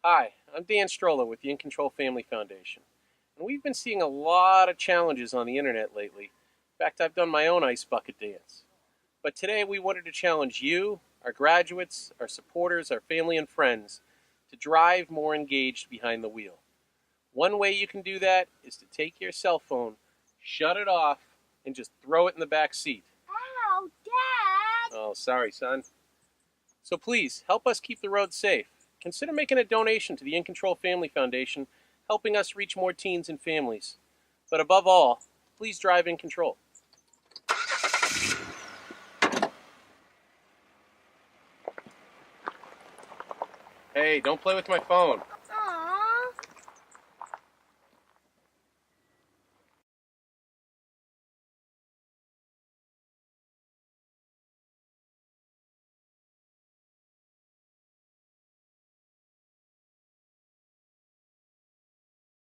Hi, I'm Dan Stroller with the In Control Family Foundation, and we've been seeing a lot of challenges on the internet lately. In fact, I've done my own ice bucket dance. But today we wanted to challenge you, our graduates, our supporters, our family, and friends to drive more engaged behind the wheel. One way you can do that is to take your cell phone, shut it off, and just throw it in the back seat. Ow, Dad! Oh, sorry, son. So please, help us keep the roads safe. Consider making a donation to the In Control Family Foundation, helping us reach more teens and families. But above all, please drive in control. Hey, don't play with my phone.